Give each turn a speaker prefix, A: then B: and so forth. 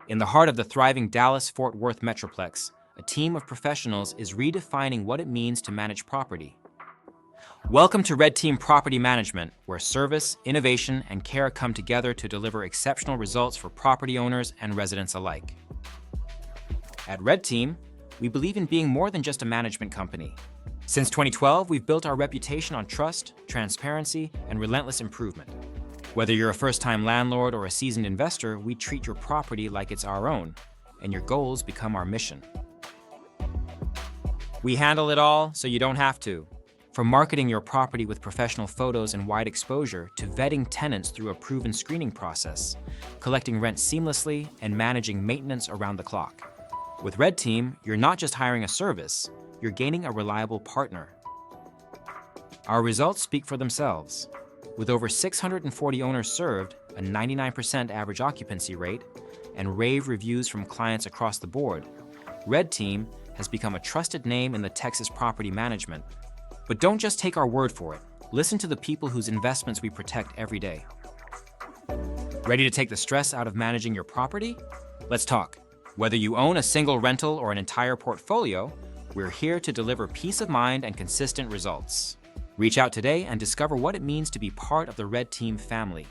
A: In the heart of the thriving Dallas-Fort Worth Metroplex, a team of professionals is redefining what it means to manage property. Welcome to Red Team Property Management, where service, innovation, and care come together to deliver exceptional results for property owners and residents alike. At Red Team, we believe in being more than just a management company. Since 2012, we've built our reputation on trust, transparency, and relentless improvement. Whether you're a first-time landlord or a seasoned investor, we treat your property like it's our own, and your goals become our mission. We handle it all so you don't have to. From marketing your property with professional photos and wide exposure to vetting tenants through a proven screening process, collecting rent seamlessly, and managing maintenance around the clock. With Red Team, you're not just hiring a service, you're gaining a reliable partner. Our results speak for themselves. With over 640 owners served, a 99% average occupancy rate, and rave reviews from clients across the board, Red Team has become a trusted name in the Texas property management. But don't just take our word for it. Listen to the people whose investments we protect every day. Ready to take the stress out of managing your property? Let's talk. Whether you own a single rental or an entire portfolio, we're here to deliver peace of mind and consistent results. Reach out today and discover what it means to be part of the Red Team family.